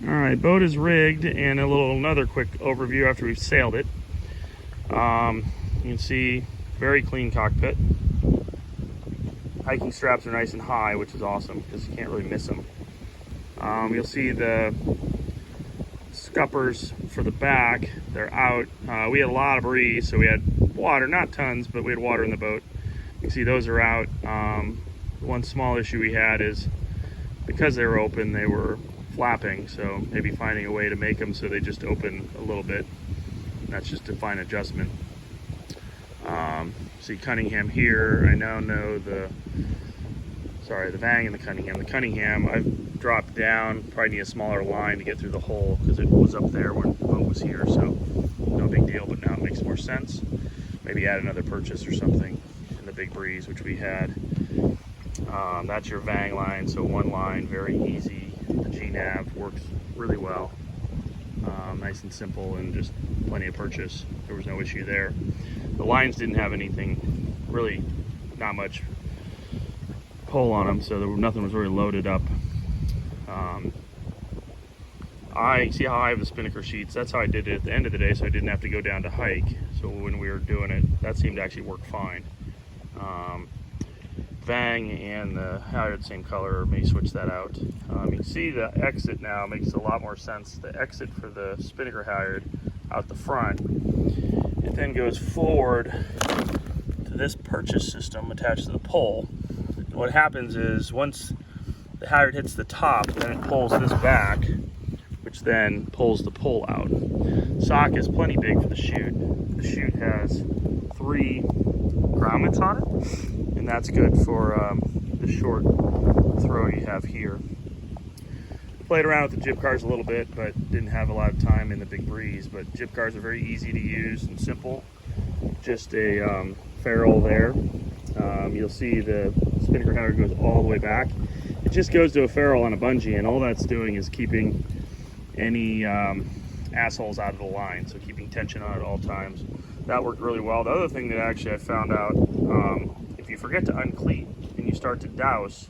All right, boat is rigged, and another quick overview after we've sailed it. You can see very clean cockpit. Hiking straps are nice and high, which is awesome because you can't really miss them. You'll see the scuppers for the back, they're out. We had a lot of breeze, so we had water, not tons, but we had water in the boat. You can see those are out. One small issue we had is because they were open, they were flapping, so maybe finding a way to make them so they just open a little bit. That's just a fine adjustment. See Cunningham here. I now know the Vang and the Cunningham. The Cunningham, I've dropped down, probably need a smaller line to get through the hole because it was up there when the boat was here, so no big deal, but now it makes more sense. Maybe add another purchase or something in the big breeze, which we had. That's your Vang line, so one line, very easy. The G-nav works really well. Nice and simple, and just plenty of purchase. There was no issue there. The lines didn't have anything, really not much pull on them, so nothing was really loaded up. I see how I have the Spinnaker sheets. That's how I did it at the end of the day, so I didn't have to go down to hike. So when we were doing it, that seemed to actually work fine. Vang and the halyard same color, may switch that out. You can see the exit now makes a lot more sense. The exit for the Spinnaker halyard out the front, it then goes forward to this purchase system attached to the pole. And what happens is once the halyard hits the top, then it pulls this back, which then pulls the pole out. Sock is plenty big for the chute. The chute has 3 grommets on it, and that's good for the short throw you have here. Played around with the jib cars a little bit, but didn't have a lot of time in the big breeze. But jib cars are very easy to use and simple. Just a ferrule there. You'll see the Spinnaker halyard goes all the way back. It just goes to a ferrule on a bungee, and all that's doing is keeping any assholes out of the line, so keeping tension on at all times. That worked really well. The other thing that actually I found out, if you forget to uncleat and you start to douse,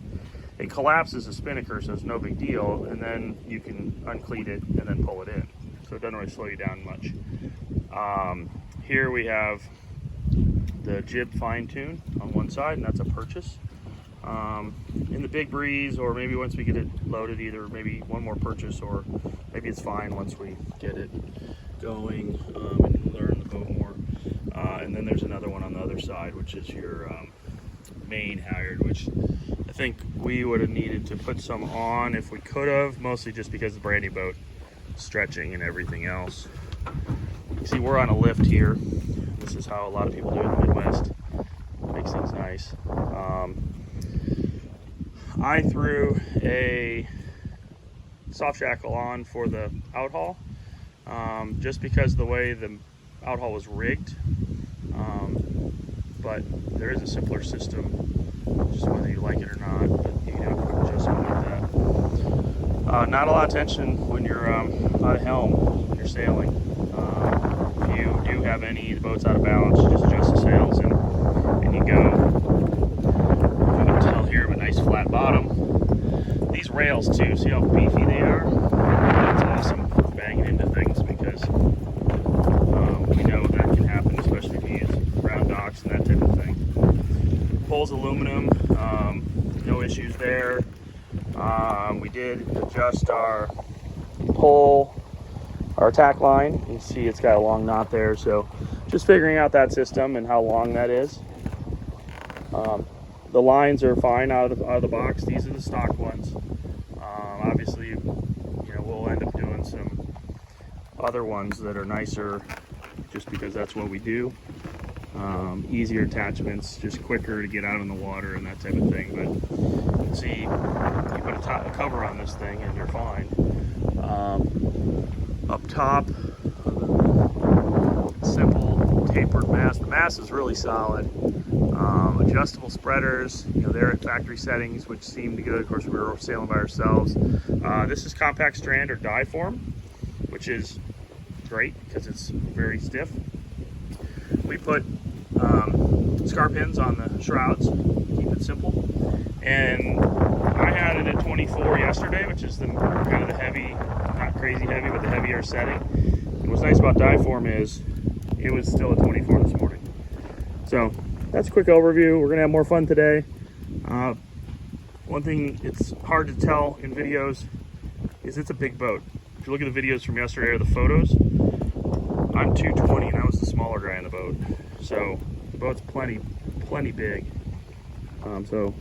it collapses the Spinnaker, so it's no big deal, and then you can uncleat it and then pull it in. So it doesn't really slow you down much. Here we have the jib fine tune on one side, and that's a purchase. In the big breeze, or maybe once we get it loaded, either maybe one more purchase, or maybe it's fine once we get it going and learn the boat more. And then there's another one on the other side, which is your main halyard, which I think we would have needed to put some on if we could have, mostly just because the brand new boat, stretching and everything else. You see we're on a lift here. This is how a lot of people do it in the Midwest. Makes things nice. I threw a soft shackle on for the Outhaul, just because of the way the Outhaul was rigged. But there is a simpler system, just whether you like it or not, but you can do a quick adjustment like that. Not a lot of tension when you're out of helm, when you're sailing. If you do have the boat's out of balance, you just adjust the sails and you go. You can tell here, but nice flat bottom. These rails too, see how beefy they are? That's awesome for banging into things, because we know that can happen, especially if you use round docks and that type of thing. Pole's aluminum, no issues there. We did adjust our pole, our tack line. You can see it's got a long knot there, so just figuring out that system and how long that is. The lines are fine out of the box. These are the stock ones. Obviously, we'll end up doing some other ones that are nicer, just because that's what we do. Easier attachments, just quicker to get out in the water and that type of thing. But you can see, you put a cover on this thing and you're fine. Up top, simple tapered mast. The mast is really solid. Adjustable spreaders, they're at factory settings, which seem to good. Of course, we were sailing by ourselves. This is compact strand or die form, which is great because it's very stiff. We put scar pins on the shrouds, keep it simple. And I had it at 24 yesterday, which is kind of the heavy setting. And what's nice about die form is it was still at 24 this morning. So that's a quick overview. We're gonna have more fun today. One thing it's hard to tell in videos is it's a big boat. If you look at the videos from yesterday or the photos, I'm 220 and I was the smaller guy in the boat. So the boat's plenty big. So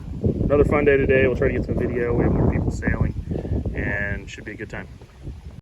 another fun day today. We'll try to get some video. We have more people sailing and should be a good time.